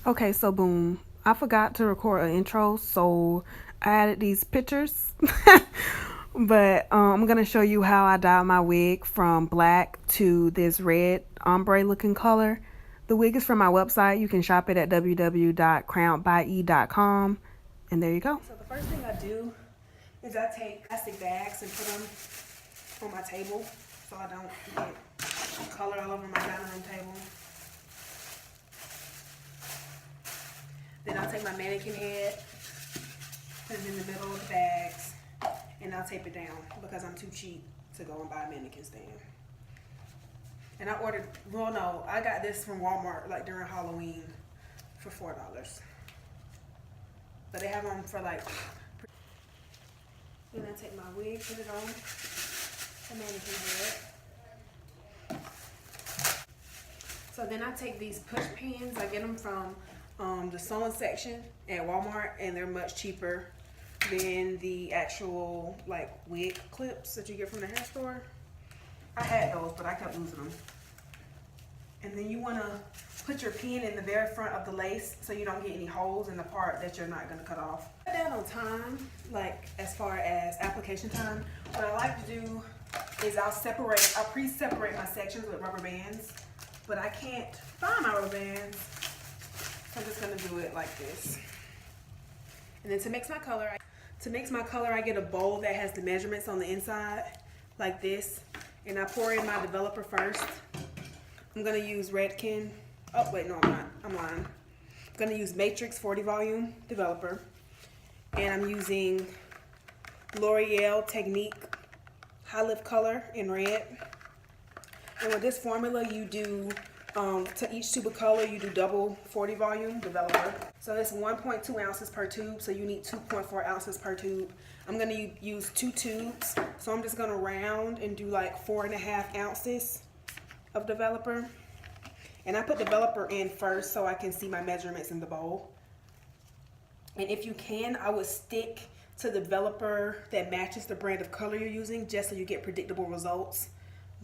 Okay, so boom. I forgot to record an intro, so I added these pictures. But I'm gonna show you how I dyed my wig from black to this red ombre looking color. The wig is from my website. You can shop it at www.crownbye.com. And there you go. So the first thing I do is I take plastic bags and put them on my table so I don't get color all over my dining room table. Then I'll take my mannequin head, put it in the middle of the bags, and I'll tape it down because I'm too cheap to go and buy a mannequin stand. And I ordered, well no, I got this from Walmart like during Halloween for $4. But they have them for like, then I take my wig, put it on the mannequin head. So then I take these push pins, I get them from the sewing section at Walmart, and they're much cheaper than the actual like wig clips that you get from the hair store. I had those, but I kept losing them. And then you want to put your pin in the very front of the lace so you don't get any holes in the part that you're not going to cut off. Cut down on time, like as far as application time. What I like to do is I'll pre-separate my sections with rubber bands, but I can't find my rubber bands. I'm just gonna do it like this. And then to mix my color, I get a bowl that has the measurements on the inside, like this. And I pour in my developer first. I'm gonna use Redken. Oh wait, no, I'm not. I'm lying. I'm gonna use Matrix 40 volume developer. And I'm using L'Oreal Technique High Lift Color in red. And with this formula, you do to each tube of color, you do double 40 volume developer. So it's 1.2 ounces per tube, so you need 2.4 ounces per tube. I'm gonna use 2 tubes, so I'm just gonna round and do like 4.5 ounces of developer. And I put developer in first so I can see my measurements in the bowl. And if you can, I would stick to the developer that matches the brand of color you're using, just so you get predictable results.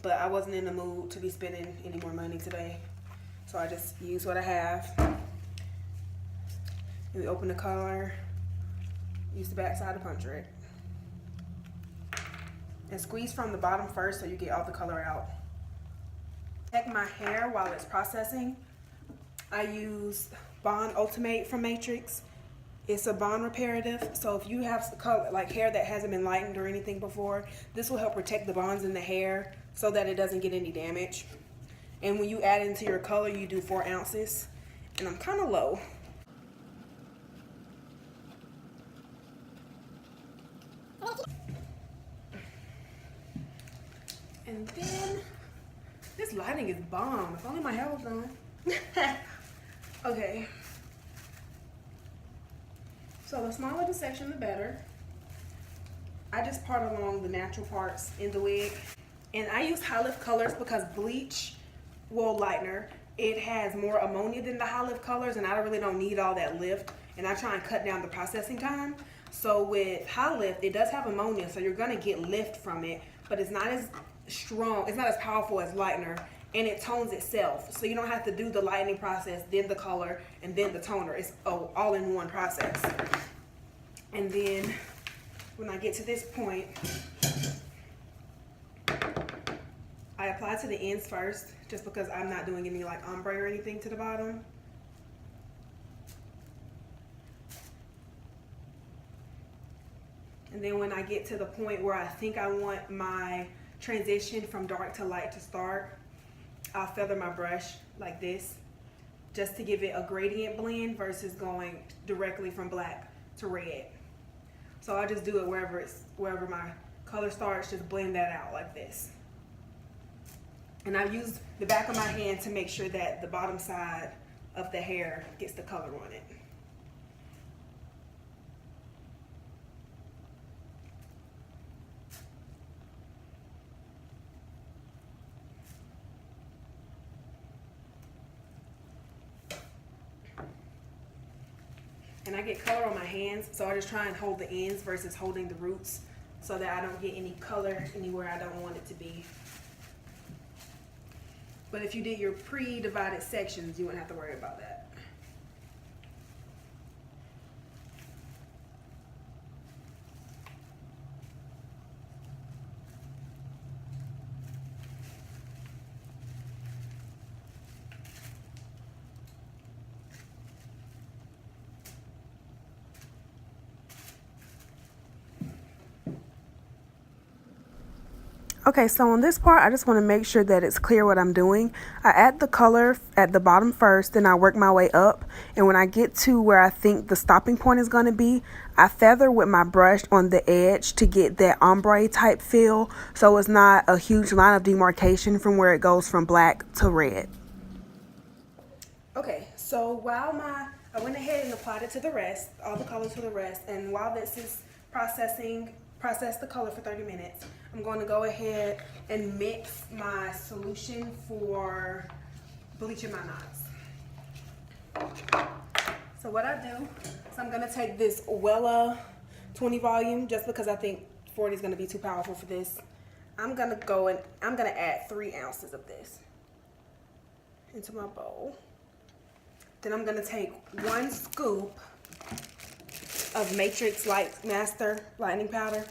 But I wasn't in the mood to be spending any more money today, so I just use what I have. And we open the collar, use the back side to puncture it, and squeeze from the bottom first so you get all the color out. Check my hair while it's processing. I use Bond Ultimate from Matrix. It's a bond reparative, so if you have color, like hair that hasn't been lightened or anything before, this will help protect the bonds in the hair so that it doesn't get any damage. And when you add into your color, you do 4 ounces, and I'm kind of low. And then, this lighting is bomb. If only my hair was done. Okay. So the smaller the section, the better. I just part along the natural parts in the wig. And I use high lift colors because Bleach wool lightener, it has more ammonia than the high lift colors, and I really don't need all that lift. And I try and cut down the processing time. So with high lift, it does have ammonia, so you're gonna get lift from it, but it's not as strong, it's not as powerful as lightener, and it tones itself. So you don't have to do the lightening process, then the color, and then the toner. It's all in one process. And then when I get to this point, I apply to the ends first, just because I'm not doing any like ombre or anything to the bottom. And then when I get to the point where I think I want my transition from dark to light to start, I'll feather my brush like this, just to give it a gradient blend versus going directly from black to red. So I just do it wherever my color starts, just blend that out like this. And I use the back of my hand to make sure that the bottom side of the hair gets the color on it. And I get color on my hands, so I just try and hold the ends versus holding the roots so that I don't get any color anywhere I don't want it to be. But if you did your pre-divided sections, you wouldn't have to worry about that. Okay, so on this part, I just want to make sure that it's clear what I'm doing. I add the color at the bottom first, then I work my way up. And when I get to where I think the stopping point is going to be, I feather with my brush on the edge to get that ombre type feel. So it's not a huge line of demarcation from where it goes from black to red. Okay, so while I went ahead and applied it to the rest, all the color to the rest. And while this is process the color for 30 minutes. I'm going to go ahead and mix my solution for bleaching my knots. So what I do is I'm going to take this Wella 20 volume, just because I think 40 is going to be too powerful for this. I'm going to go and I'm going to add 3 ounces of this into my bowl. Then I'm going to take 1 scoop of Matrix Light Master Lightening Powder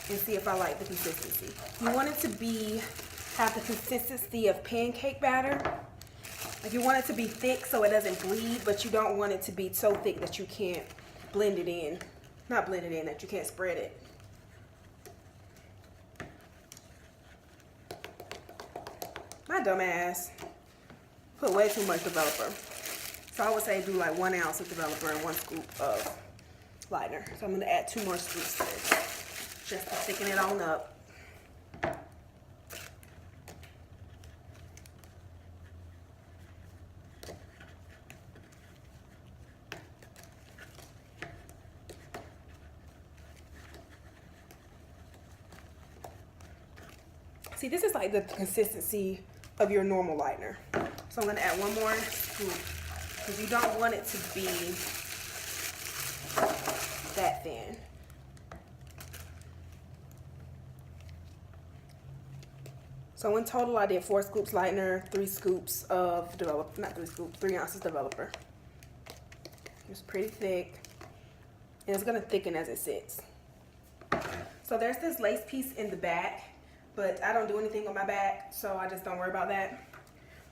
and see if I like the consistency. You want it to have the consistency of pancake batter. Like, you want it to be thick so it doesn't bleed, but you don't want it to be so thick that you can't blend it in. Not blend it in, that you can't spread it. My dumb ass put way too much developer. So I would say do like 1 ounce of developer and 1 scoop of lightener. So I'm going to add 2 more scoops to this, just to thicken it on up. See, this is like the consistency of your normal lightener. So I'm going to add 1 more scoop, because you don't want it to be that thin. So in total, I did 4 scoops lightener, 3 scoops of developer, not 3 scoops, 3 ounces developer. It's pretty thick, and it's gonna thicken as it sits. So there's this lace piece in the back, but I don't do anything on my back, so I just don't worry about that.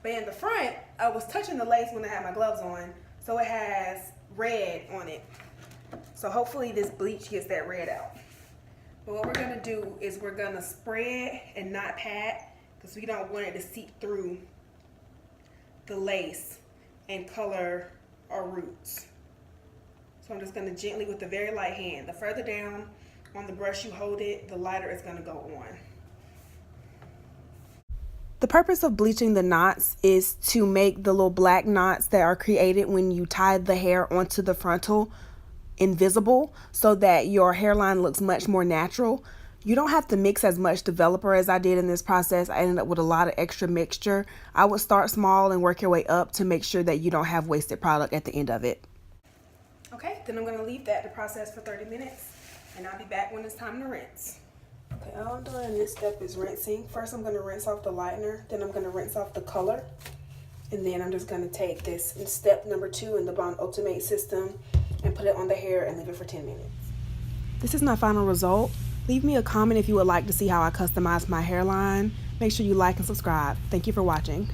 But in the front, I was touching the lace when I had my gloves on, so it has red on it. So hopefully this bleach gets that red out. But what we're gonna do is we're gonna spread and not pat, because we don't want it to seep through the lace and color our roots. So I'm just gonna gently, with a very light hand, the further down on the brush you hold it, the lighter it's gonna go on. The purpose of bleaching the knots is to make the little black knots that are created when you tie the hair onto the frontal invisible, so that your hairline looks much more natural. You don't have to mix as much developer as I did in this process. I ended up with a lot of extra mixture. I would start small and work your way up to make sure that you don't have wasted product at the end of it. Okay, then I'm going to leave that to process for 30 minutes, and I'll be back when it's time to rinse. Okay, all I'm doing in this step is rinsing. First, I'm going to rinse off the lightener, then I'm going to rinse off the color, and then I'm just going to take this in step number 2 in the Bond Ultimate system and put it on the hair and leave it for 10 minutes. This is my final result. Leave me a comment if you would like to see how I customize my hairline. Make sure you like and subscribe. Thank you for watching.